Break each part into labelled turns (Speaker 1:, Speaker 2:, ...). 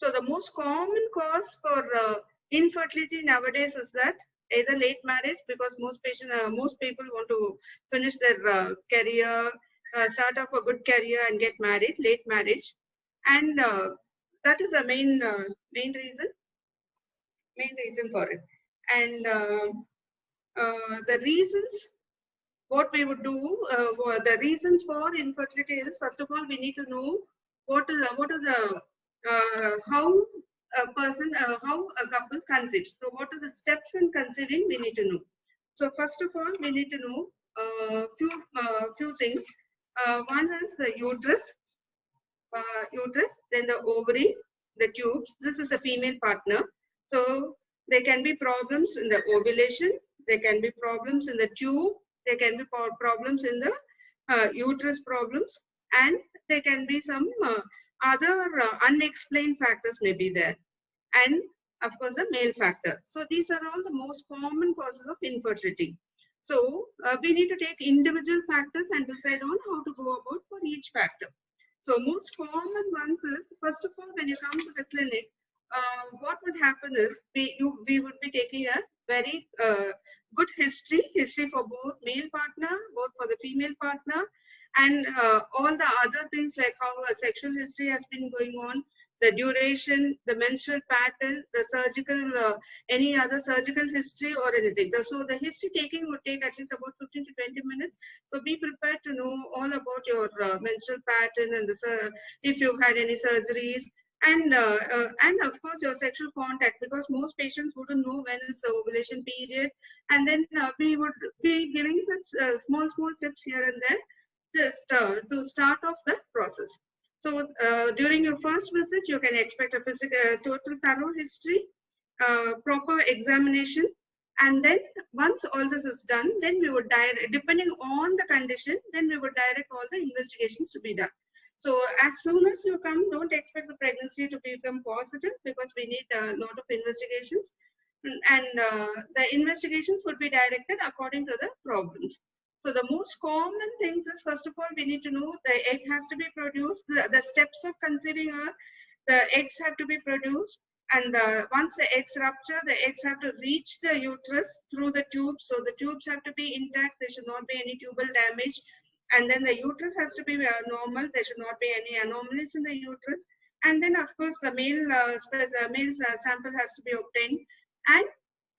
Speaker 1: So the most common cause for infertility nowadays is that either late marriage, because most people want to finish their career, start off a good career and get married, late marriage, and that is the main reason for it. And the reasons, what we would do, the reasons for infertility is, first of all, we need to know what is the how a couple conceives. So what are the steps in conceiving we need to know. So first of all, we need to know few things. One is the uterus, then the ovary, the tubes. This is a female partner. So there can be problems in the ovulation, there can be problems in the tube, there can be problems in the uterus problems, and there can be some other unexplained factors may be there, and of course the male factor. So these are all the most common causes of infertility. So we need to take individual factors and decide on how to go about for each factor. So most common ones is, first of all, when you come to the clinic, what would happen is we would be taking a very good history for both male partner, both for the female partner, and all the other things like how a sexual history has been going on, the duration, the menstrual pattern, the surgical, any other surgical history or anything. So the history taking would take at least about 15 to 20 minutes. So be prepared to know all about your menstrual pattern and if you've had any surgeries. And of course your sexual contact, because most patients wouldn't know when is the ovulation period, and then we would be giving such small tips here and there just to start off the process. So during your first visit, you can expect a total thorough history, proper examination, and then once all this is done, then we would depending on the condition, then we would direct all the investigations to be done. So as soon as you come, don't expect the pregnancy to become positive, because we need a lot of investigations, and the investigations would be directed according to the problems. So the most common things is, first of all, we need to know the egg has to be produced. The steps of conceiving are, the eggs have to be produced, and once the eggs rupture, the eggs have to reach the uterus through the tubes. So the tubes have to be intact. There should not be any tubal damage. And then the uterus has to be normal. There should not be any anomalies in the uterus. And then, of course, the male sample has to be obtained. And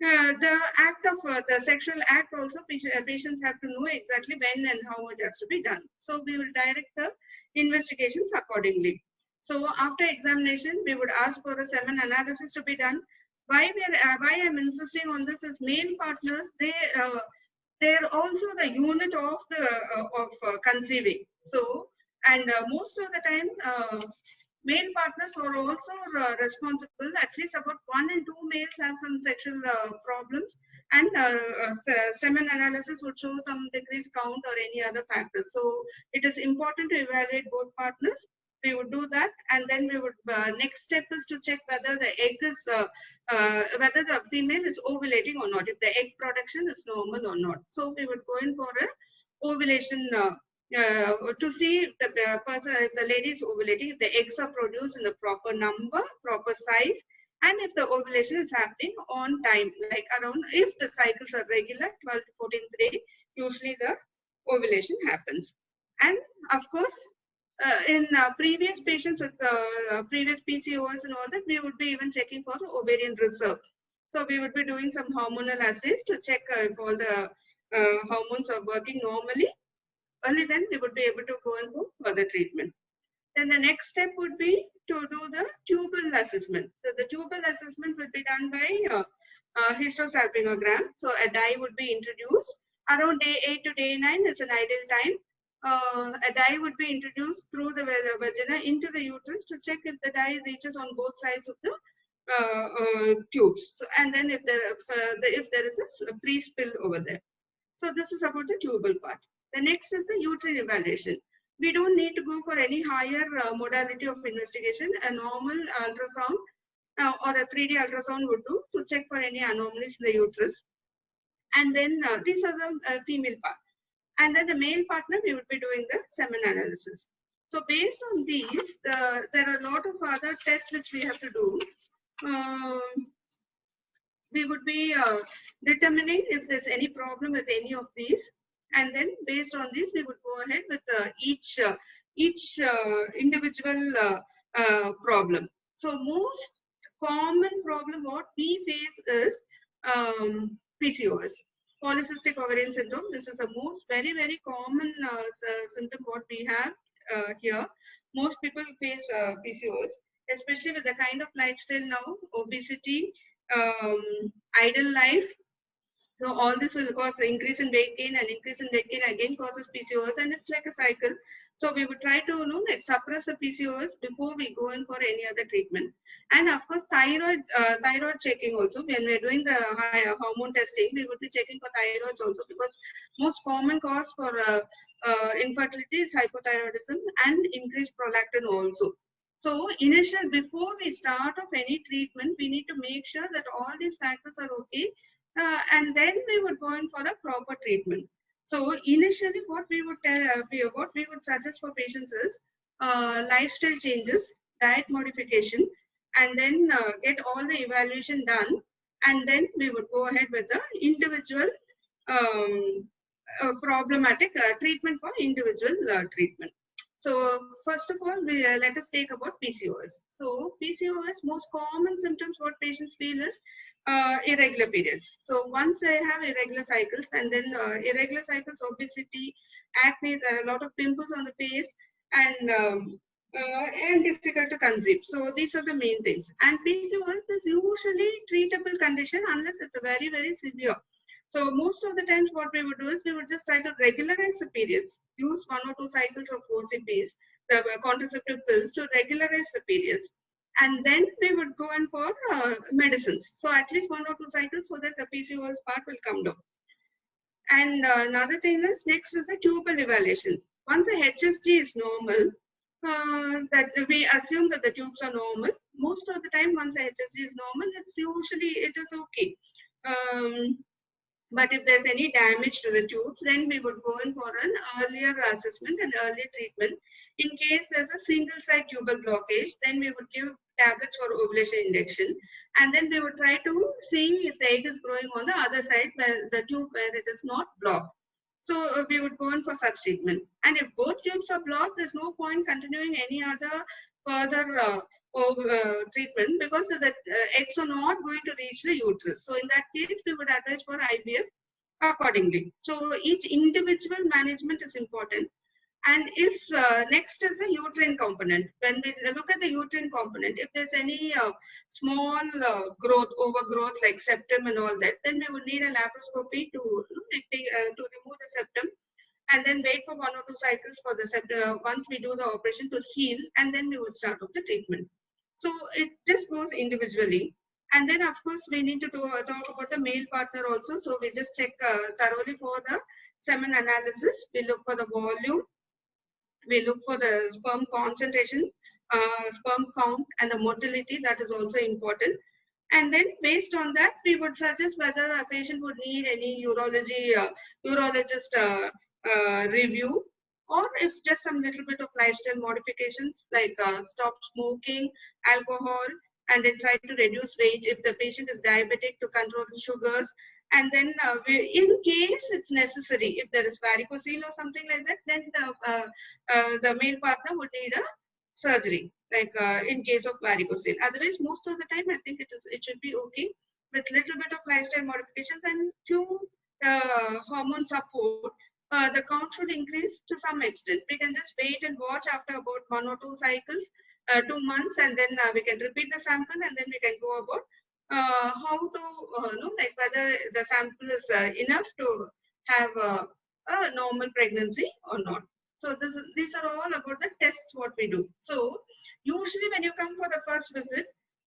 Speaker 1: the act of the sexual act also, patients have to know exactly when and how it has to be done. So we will direct the investigations accordingly. So after examination, we would ask for a semen analysis to be done. Why I'm insisting on this is, male partners, they're also the unit of conceiving. So, and most of the time, male partners are also responsible. At least about 1 in 2 males have some sexual problems, and semen analysis would show some decreased count or any other factors. So it is important to evaluate both partners. We would do that, and then we would next step is to check whether the egg is whether the female is ovulating or not, if the egg production is normal or not. So we would go in for a ovulation to see if the lady is ovulating, if the eggs are produced in the proper number, proper size, and if the ovulation is happening on time, like around, if the cycles are regular, 12 to 14th day, usually the ovulation happens. And of course, in previous patients with previous Pcos and all that, we would be even checking for ovarian reserve. So we would be doing some hormonal assays to check if all the hormones are working normally. Only then we would be able to go and for further treatment. Then the next step would be to do the tubal assessment. So the tubal assessment would be done by hysterosalpingogram. So a dye would be introduced. Around day 8 to day 9 is an ideal time. A dye would be introduced through the vagina into the uterus to check if the dye reaches on both sides of the tubes. So, and then if there is a free spill over there. So this is about the tubal part. The next is the uterine evaluation. We don't need to go for any higher modality of investigation. A normal ultrasound or a 3D ultrasound would do to check for any anomalies in the uterus. And then these are the female part. And then the male partner, we would be doing the semen analysis. So based on these, there are a lot of other tests which we have to do. We would be determining if there's any problem with any of these, and then based on this, we would go ahead with each individual problem. So most common problem what we face is PCOS, polycystic ovarian syndrome. This is the most very common symptom what we have here. Most people face PCOS, especially with the kind of lifestyle now, obesity, idle life. So all this will cause increase in weight gain, and increase in weight gain again causes PCOS, and it's like a cycle. So we would try to suppress the PCOS before we go in for any other treatment. And of course, thyroid checking also. When we're doing the hormone testing, we would be checking for thyroids also, because most common cause for infertility is hypothyroidism and increased prolactin also. So before we start off any treatment, we need to make sure that all these factors are okay, and then we would go in for a proper treatment. So initially, what we would suggest for patients is lifestyle changes, diet modification, and then get all the evaluation done, and then we would go ahead with the individual problematic treatment for individual treatment. So first of all, let us take about PCOS. So PCOS, most common symptoms what patients feel is irregular periods. So once they have irregular cycles, and then irregular cycles, obesity, acne, there are a lot of pimples on the face, and difficult to conceive. So these are the main things. And PCOS is usually treatable condition unless it's a very severe. So most of the times what we would do is we would just try to regularize the periods, use 1 or 2 cycles of OCPs, the contraceptive pills, to regularize the periods. And then we would go in for medicines. So at least 1 or 2 cycles, so that the PCOS part will come down. And another thing is, next is the tubal evaluation. Once the HSG is normal, that we assume that the tubes are normal. Most of the time, once the HSG is normal, it is okay. But if there's any damage to the tubes, then we would go in for an earlier assessment and earlier treatment. In case there's a single side tubal blockage, then we would give tablets for ovulation induction, and then we would try to see if the egg is growing on the other side, where the tube where it is not blocked. So we would go in for such treatment. And if both tubes are blocked, there's no point continuing any other further treatment, because the eggs are not going to reach the uterus. So in that case, we would advise for IVF accordingly. So each individual management is important. And if next is the uterine component. When we look at the uterine component, if there's any small overgrowth like septum and all that, then we would need a laparoscopy to remove the septum, and then wait for 1 or 2 cycles for the septum. Once we do the operation to heal, and then we would start off the treatment. So it just goes individually. And then of course we need to talk about the male partner also. So we just check thoroughly for the semen analysis. We look for the volume. We look for the sperm concentration, sperm count, and the motility. That is also important. And then based on that, we would suggest whether a patient would need any urologist review, or if just some little bit of lifestyle modifications like stop smoking, alcohol, and then try to reduce weight if the patient is diabetic, to control the sugars. And then in case it's necessary, if there is varicocele or something like that, then the male partner would need a surgery, like in case of varicocele. Otherwise, most of the time, I think it should be okay with little bit of lifestyle modifications and few hormone support. The count should increase to some extent. We can just wait and watch after about 1 or 2 cycles, 2 months, and then we can repeat the sample, and then we can go about how to know, like whether the sample is enough to have a normal pregnancy or not. So these are all about the tests what we do. So usually when you come for the first visit,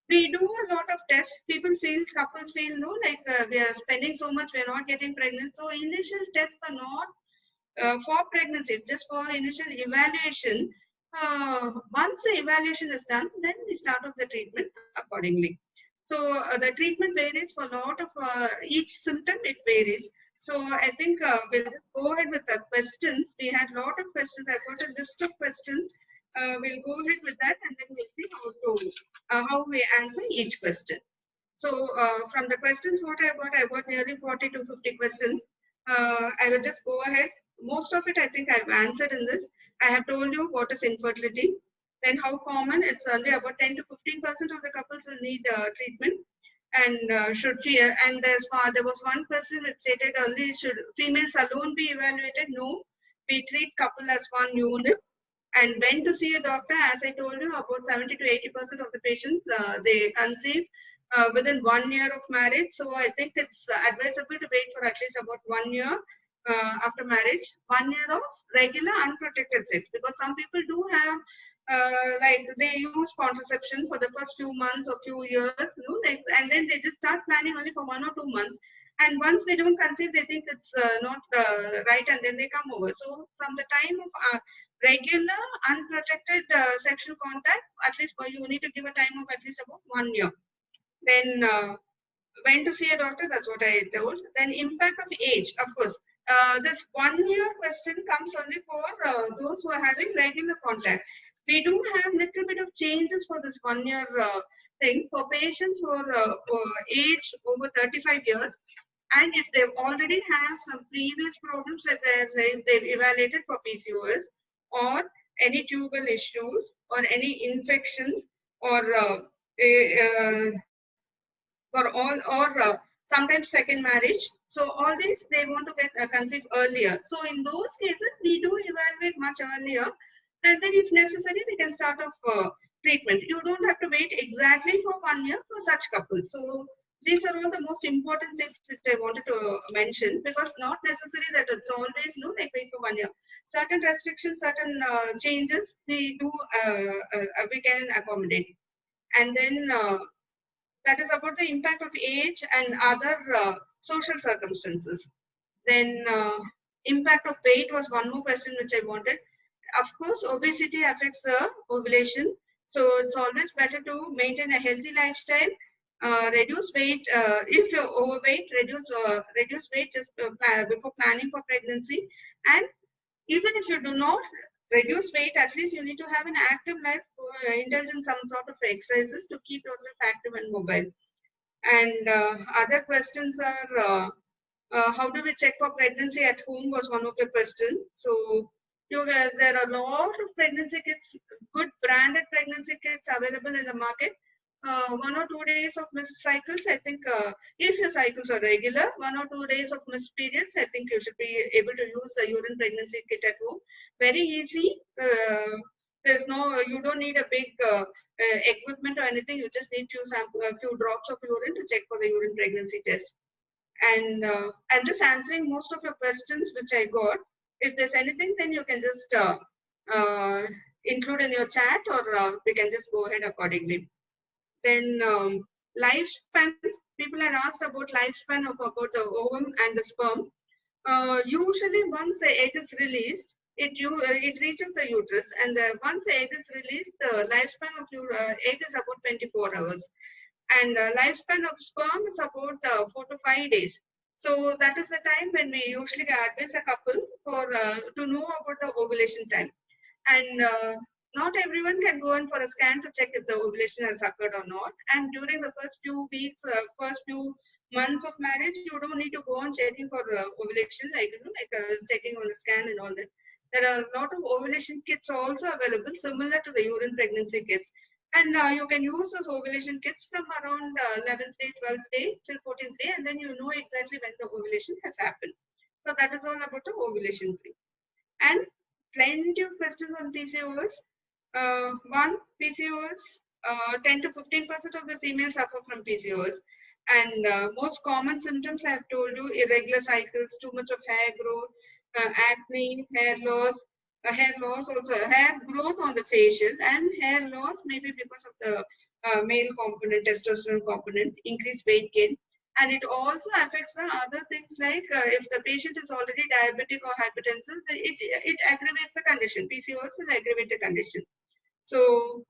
Speaker 1: we do a lot of tests. Couples feel, no, like we are spending so much, we are not getting pregnant. So initial tests are not for pregnancy, it's just for initial evaluation. Once the evaluation is done, then we start off the treatment accordingly. So the treatment varies for a lot of each symptom, it varies. So I think we'll just go ahead with the questions. We had a lot of questions. I've got a list of questions. we'll go ahead with that, and then we'll see how we answer each question. So from the questions what I got nearly 40 to 50 questions. I will just go ahead. Most of it I think I've answered in this. I have told you what is infertility, then how common. It's only about 10 to 15% of the couples will need treatment, and should she. And there was one person which stated only should females alone be evaluated. No, we treat couple as one unit. And when to see a doctor, as I told you, about 70 to 80% of the patients they conceive within 1 year of marriage. So I think it's advisable to wait for at least about 1 year after marriage, 1 year of regular unprotected sex, because some people do have like they use contraception for the first few months or few years, like, and then they just start planning only for 1 or 2 months. And once they don't conceive, they think it's not right, and then they come over. So from the time of regular unprotected sexual contact, at least you need to give a time of at least about 1 year. Then when to see a doctor, that's what I told. Then impact of age, of course. This 1 year question comes only for those who are having regular contact. We do have little bit of changes for this 1 year thing for patients who are aged over 35 years. And if they already have some previous problems that they've evaluated for PCOS, or any tubal issues, or any infections, or for all, or sometimes second marriage. So all these they want to get conceived earlier. So in those cases, we do evaluate much earlier, and then if necessary, we can start off treatment. You don't have to wait exactly for 1 year for such couples. So these are all the most important things which I wanted to mention, because not necessary that it's always like wait for 1 year. Certain restrictions, certain changes we do we can accommodate. And then that is about the impact of age and other social circumstances. Then impact of weight was one more question which I wanted. Of course, obesity affects the ovulation. So it's always better to maintain a healthy lifestyle. Reduce weight if you're overweight. Reduce weight just before planning for pregnancy. And even if you do not reduce weight, at least you need to have an active life, indulge in some sort of exercises to keep yourself active and mobile. And other questions are how do we check for pregnancy at home was one of the questions. So there are a lot of pregnancy kits, good branded pregnancy kits available in the market. 1 or 2 days of missed cycles, I think if your cycles are regular, 1 or 2 days of missed periods, I think you should be able to use the urine pregnancy kit at home. Very easy. You don't need a big equipment or anything. You just need a few drops of urine to check for the urine pregnancy test. And I'm just answering most of your questions which I got. If there's anything, then you can just include in your chat, or we can just go ahead accordingly. Then lifespan, people had asked about lifespan of about the ovum and the sperm. Usually once the egg is released, it reaches the uterus, and once the egg is released, the lifespan of your egg is about 24 hours. And lifespan of sperm is about 4 to 5 days. So that is the time when we usually advise a couples for to know about the ovulation time. And not everyone can go in for a scan to check if the ovulation has occurred or not. And during the first few weeks, first few months of marriage, you don't need to go on checking for ovulation, like checking on the scan and all that. There are a lot of ovulation kits also available, similar to the urine pregnancy kits. And you can use those ovulation kits from around 11th day, 12th day till 14th day, and then you know exactly when the ovulation has happened. So that is all about the ovulation thing. And plenty of questions on PCOS. One, PCOS, 10 to 15% of the females suffer from PCOS. And most common symptoms I have told you: irregular cycles, too much of hair growth, acne, hair loss also, hair growth on the facial, and hair loss maybe because of the male component, testosterone component, increased weight gain. And it also affects the other things like if the patient is already diabetic or hypertensive, it aggravates the condition. PCOS will aggravate the condition. So,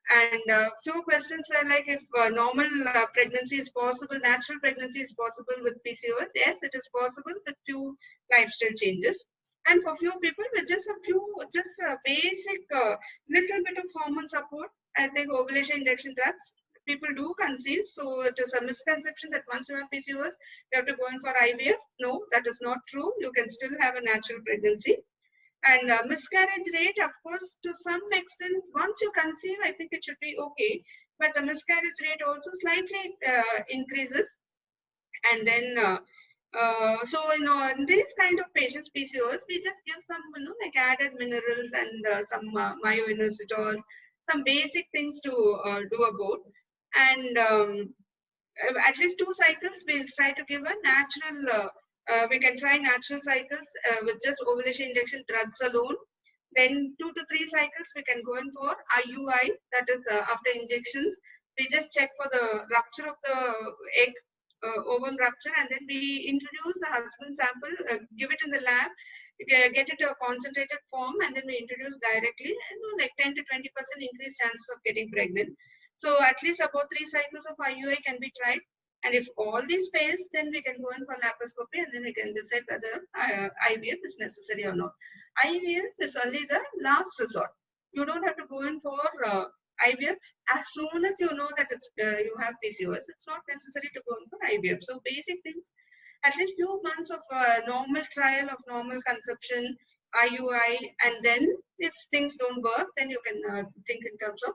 Speaker 1: and few questions were like if normal pregnancy is possible, natural pregnancy is possible with PCOS. Yes, it is possible with few lifestyle changes. And for few people with just a basic little bit of hormone support, I think ovulation induction drugs, people do conceive. So it is a misconception that once you have PCOS, you have to go in for IVF. No, that is not true. You can still have a natural pregnancy. And miscarriage rate, of course, to some extent, once you conceive, I think it should be okay. But the miscarriage rate also slightly increases. And then, so, in these kind of patients, PCOS, we just give some, like added minerals and some myoinositol, some basic things to do about. And at least 2 cycles, we'll try to give a natural, we can try natural cycles with just ovulation induction drugs alone. Then 2 to 3 cycles, we can go in for IUI, that is after injections. We just check for the rupture of the egg, ovum rupture, and then we introduce the husband sample, give it in the lab, get it to a concentrated form, and then we introduce directly, like 10 to 20% increased chances of getting pregnant. So at least about 3 cycles of IUI can be tried. And if all these fails, then we can go in for laparoscopy, and then we can decide whether IVF is necessary or not. IVF is only the last resort. You don't have to go in for IVF as soon as you know that you have PCOS. It's not necessary to go in for IVF. So basic things, at least few months of normal trial of normal conception, IUI, and then if things don't work, then you can think in terms of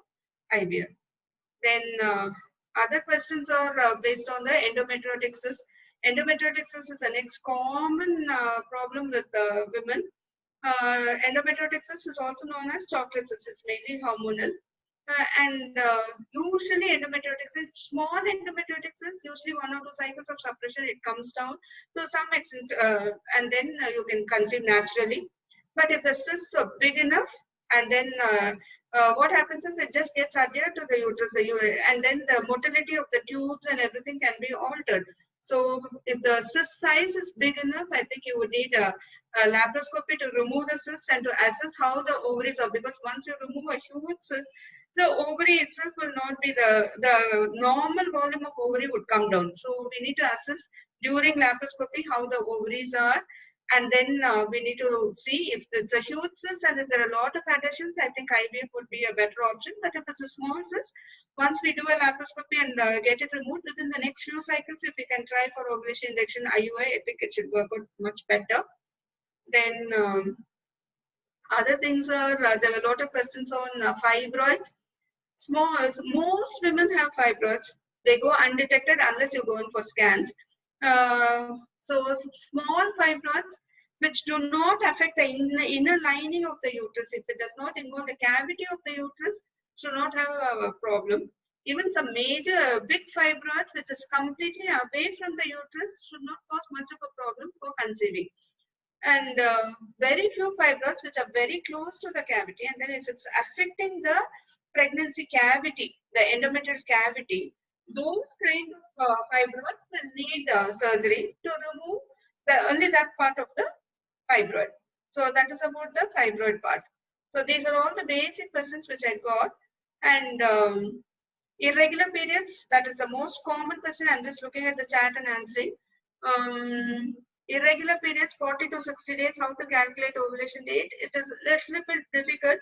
Speaker 1: IVF. Then other questions are based on the endometriotic cyst. Endometriotic cyst is the next common problem with women. Endometriotic cyst is also known as chocolate cyst. It's mainly hormonal. And usually endometriotic cyst, small endometriotic cyst, usually 1 or 2 cycles of suppression, it comes down to some extent, and then you can conceive naturally. But if the cysts are big enough, and then what happens is it just gets adhered to the uterus, and then the motility of the tubes and everything can be altered. So if the cyst size is big enough, I think you would need a laparoscopy to remove the cyst and to assess how the ovaries are. Because once you remove a huge cyst, the ovary itself will not be the normal volume of ovary would come down. So we need to assess during laparoscopy how the ovaries are. And then we need to see if it's a huge cyst and if there are a lot of adhesions, I think IVF would be a better option. But if it's a small cyst, once we do a laparoscopy and get it removed, within the next few cycles, if we can try for ovulation induction IUI, I think it should work out much better. Then other things are, there are a lot of questions on fibroids. Most women have fibroids. They go undetected unless you go in for scans. So small fibroids which do not affect the inner lining of the uterus, if it does not involve the cavity of the uterus, should not have a problem. Even some major big fibroids which is completely away from the uterus should not cause much of a problem for conceiving. And very few fibroids which are very close to the cavity, and then if it's affecting the pregnancy cavity, the endometrial cavity, those kind of fibroids will need surgery to remove only that part of the fibroid. So that is about the fibroid part. So these are all the basic questions which I got. And irregular periods, that is the most common question. I'm just looking at the chat and answering. Irregular periods, 40 to 60 days, how to calculate ovulation date. It is a little bit difficult.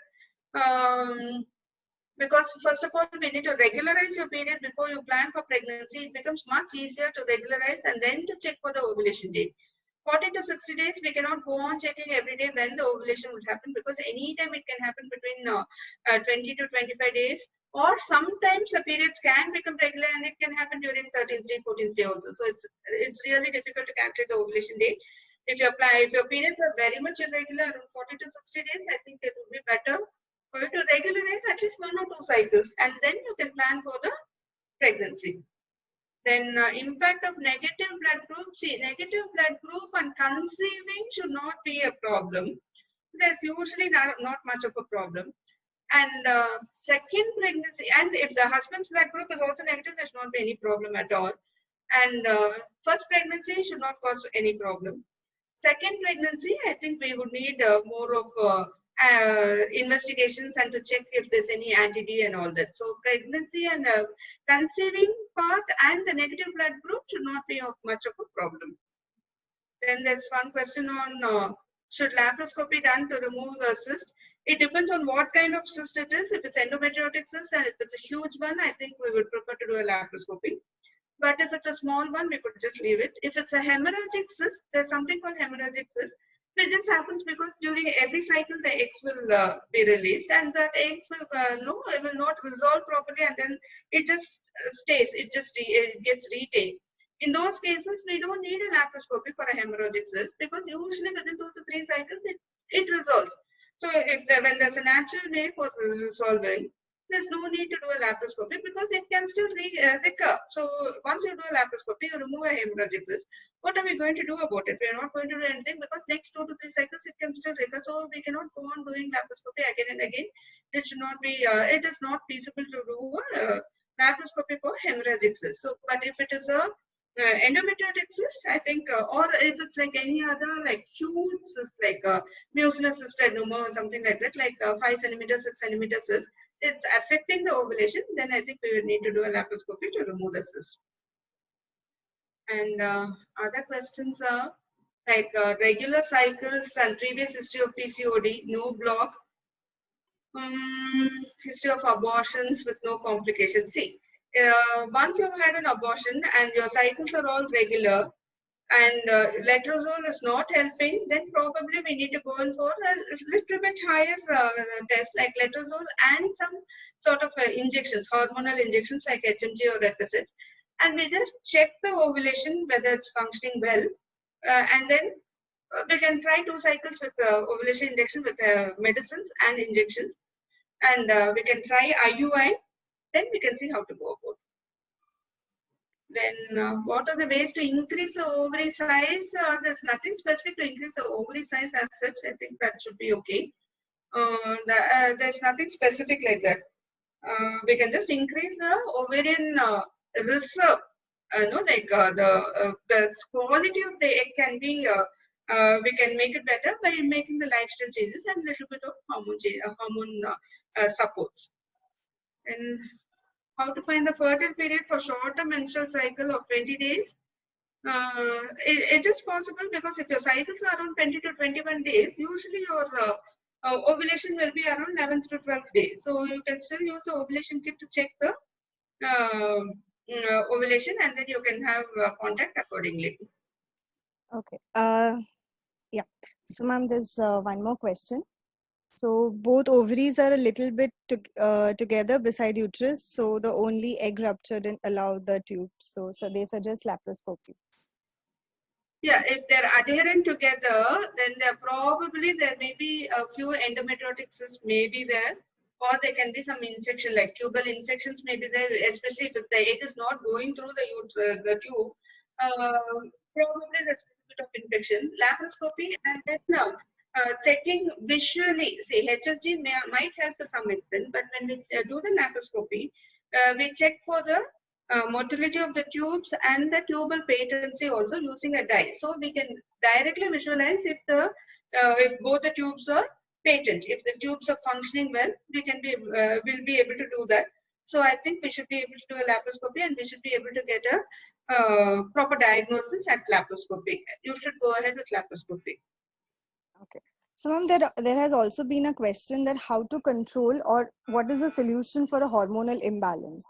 Speaker 1: Because first of all, we need to regularize your period before you plan for pregnancy. It becomes much easier to regularize and then to check for the ovulation date. 40 to 60 days, we cannot go on checking every day when the ovulation will happen, because anytime it can happen between 20 to 25 days. Or sometimes the periods can become regular and it can happen during 13th day, 14th day also. So it's really difficult to calculate the ovulation date. If your periods are very much irregular, around 40 to 60 days, I think it would be better for you to regularize at least 1 or 2 cycles, and then you can plan for the pregnancy. Then impact of negative blood group. See, negative blood group and conceiving should not be a problem. There's usually not much of a problem. And second pregnancy, and if the husband's blood group is also negative, there should not be any problem at all. And first pregnancy should not cause any problem. Second pregnancy, I think we would need more of investigations and to check if there's any anti-D and all that. So pregnancy and conceiving part and the negative blood group should not be of much of a problem. Then there's one question on should laparoscopy done to remove the cyst? It depends on what kind of cyst it is. If it's endometriotic cyst and if it's a huge one, I think we would prefer to do a laparoscopy. But if it's a small one, we could just leave it. If it's a hemorrhagic cyst, there's something called hemorrhagic cyst. It just happens because during every cycle the eggs will be released, and that eggs will it will not resolve properly, and then it just stays. It gets retained. In those cases, we don't need a laparoscopy for a hemorrhagic cyst because usually within 2 to 3 cycles it resolves. So when there's a natural way for resolving, there's no need to do a laparoscopy because it can still recur. So once you do a laparoscopy, you remove a hemorrhagic cyst. What are we going to do about it? We are not going to do anything because next 2 to 3 cycles it can still recur. So we cannot go on doing laparoscopy again and again. It should not be. It is not feasible to do a laparoscopy for hemorrhagic cyst. So, but if it is a endometriotic cyst, I think, or if it's like any other like huge cyst, like mucinous cystadoma or something like that, like 5 centimeters, 6 centimeters cyst, it's affecting the ovulation, then I think we would need to do a laparoscopy to remove the cyst. And other questions are like regular cycles and previous history of PCOD, no block, history of abortions with no complications. See, once you've had an abortion and your cycles are all regular and letrozole is not helping, then probably we need to go in for a little bit higher test like letrozole and some sort of injections, hormonal injections like HMG or FSH. And we just check the ovulation, whether it's functioning well. And then we can try 2 cycles with ovulation injection with medicines and injections. And we can try IUI. Then we can see how to go about it. Then what are the ways to increase the ovary size? There's nothing specific to increase the ovary size as such. I think that should be okay. There's nothing specific like that. We can just increase the ovarian reserve. The quality of the egg can be. We can make it better by making the lifestyle changes and a little bit of hormone supports. And how to find the fertile period for shorter menstrual cycle of 20 days? It is possible because if your cycles are around 20 to 21 days, usually your ovulation will be around 11th to 12th day. So you can still use the ovulation kit to check the ovulation, and then you can have contact accordingly.
Speaker 2: Okay. Yeah. So, ma'am, there's one more question. So both ovaries are a little bit together beside uterus. So the only egg rupture didn't allow the tube. So they suggest laparoscopy.
Speaker 1: Yeah, if they're adherent together, then there may be a few endometriotic cysts may be there, or there can be some infection like tubal infections may be there, especially if the egg is not going through the tube. Probably there's a bit of infection. Laparoscopy and then checking visually. See, HSG might help to some extent, but when we do the laparoscopy, we check for the motility of the tubes and the tubal patency also using a dye. So we can directly visualize if both the tubes are patent. If the tubes are functioning well, we'll be able to do that. So I think we should be able to do a laparoscopy, and we should be able to get a proper diagnosis at laparoscopy. You should go ahead with laparoscopy.
Speaker 2: Okay. So, ma'am, there has also been a question that how to control or what is the solution for a hormonal imbalance?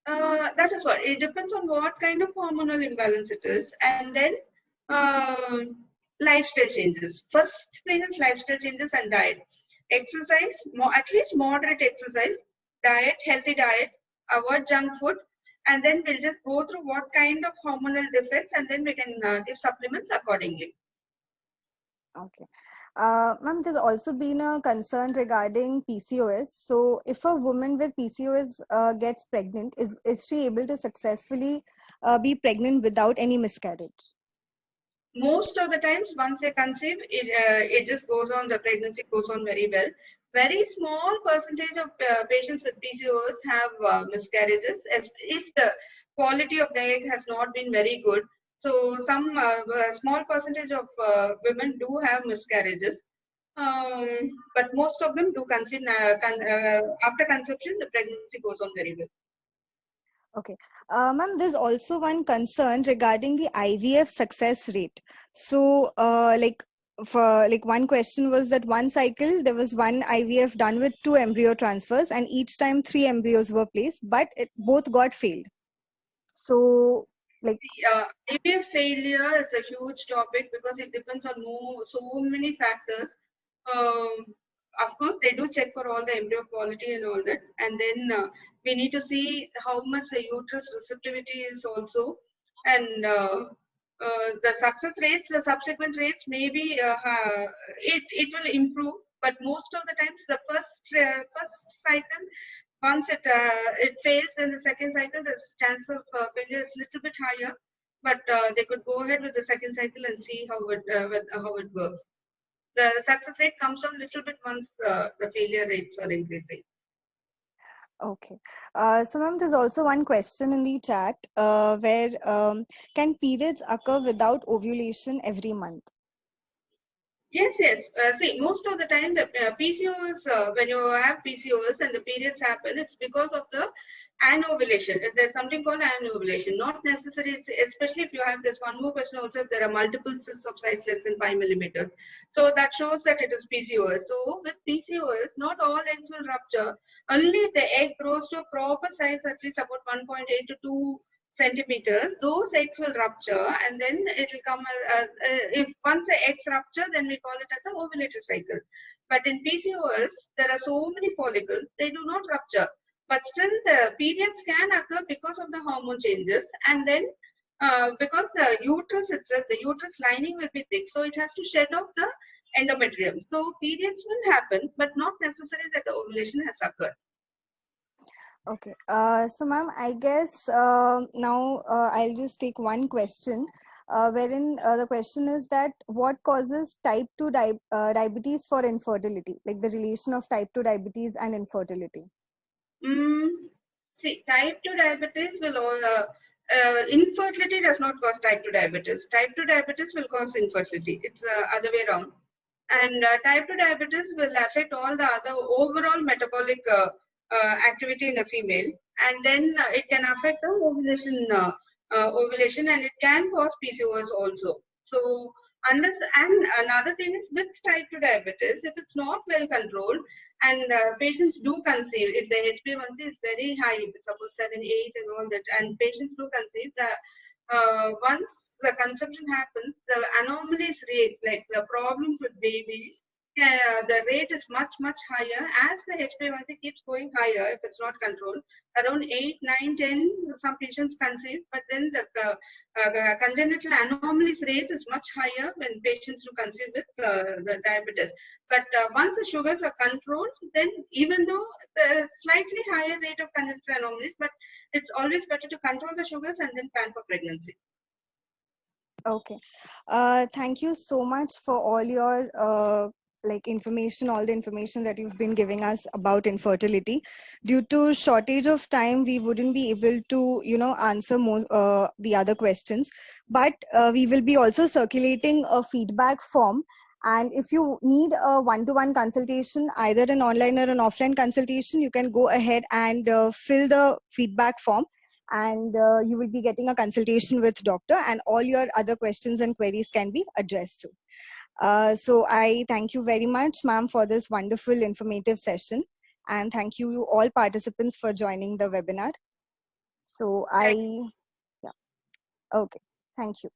Speaker 1: That is what. It depends on what kind of hormonal imbalance it is. And then lifestyle changes. First thing is lifestyle changes and diet. Exercise, at least moderate exercise, diet, healthy diet, avoid junk food. And then we'll just go through what kind of hormonal defects, and then we can give supplements accordingly.
Speaker 2: Okay. Ma'am, there's also been a concern regarding PCOS. So if a woman with PCOS gets pregnant, is she able to successfully be pregnant without any miscarriage?
Speaker 1: Most of the times, once they conceive, it just goes on, the pregnancy goes on very well. Very small percentage of patients with PCOS have miscarriages if the quality of the egg has not been very good. So some small percentage of women do have miscarriages, but most of them do conceive. After conception, the pregnancy goes on very well.
Speaker 2: Okay. Ma'am, there's also one concern regarding the IVF success rate. So, for like one question was that one cycle there was one IVF done with 2 embryo transfers, and each time 3 embryos were placed, but both got failed. So like
Speaker 1: IVF failure is a huge topic because it depends on so many factors. Of course, they do check for all the embryo quality and all that, and then we need to see how much the uterus receptivity is also, and the success rates, the subsequent rates, maybe it will improve, but most of the times the first cycle, once it fails, in the second cycle, the chance of failure is a little bit higher, but they could go ahead with the second cycle and see how it works. The success rate comes down a little bit once the failure rates are increasing.
Speaker 2: okay. So ma'am, there's also one question in the chat where can periods occur without ovulation every month?
Speaker 1: Yes. See, most of the time the PCOS, when you have PCOS and the periods happen, it's because of the anovulation. There's something called anovulation. Not necessarily, especially if you have this one more question also, if there are multiple cysts of size less than 5 millimeters. So that shows that it is PCOS. So with PCOS, not all eggs will rupture. Only if the egg grows to a proper size, at least about 1.8 to 2 centimeters, those eggs will rupture, and then it will come if once the eggs rupture, then we call it as an ovulatory cycle. But in PCOS, there are so many follicles, they do not rupture, but still the periods can occur because of the hormone changes, and then because the uterus itself, the uterus lining will be thick, so it has to shed off the endometrium. So periods will happen, but not necessarily that the ovulation has occurred.
Speaker 2: Okay. So ma'am, I guess now I'll just take one question wherein the question is that what causes type 2 diabetes for infertility, like the relation of type 2 diabetes and infertility?
Speaker 1: See, type 2 diabetes will infertility does not cause type 2 diabetes. Type 2 diabetes will cause infertility. It's the other way around. And type 2 diabetes will affect all the other overall metabolic activity in a female, and then it can affect the ovulation, and it can cause PCOS also. So unless, and another thing is with type 2 diabetes, if it's not well controlled and patients do conceive, if the HbA1c is very high, if it's about 7, 8 and all that, and patients do conceive, once the conception happens, the anomalies rate, like the problems with babies, the rate is much higher as the HbA1c keeps going higher if it's not controlled. Around 8, 9, 10, some patients conceive, but then the congenital anomalies rate is much higher when patients do conceive with the diabetes. But once the sugars are controlled, then even though the slightly higher rate of congenital anomalies, but it's always better to control the sugars and then plan for pregnancy.
Speaker 2: Okay. Thank you so much for all your like information, all the information that you've been giving us about infertility. Due to shortage of time, we wouldn't be able to, answer most the other questions. But we will be also circulating a feedback form. And if you need a one-to-one consultation, either an online or an offline consultation, you can go ahead and fill the feedback form, and you will be getting a consultation with doctor, and all your other questions and queries can be addressed to. So I thank you very much, ma'am, for this wonderful informative session, and thank you all participants for joining the webinar. So yeah, okay, thank you.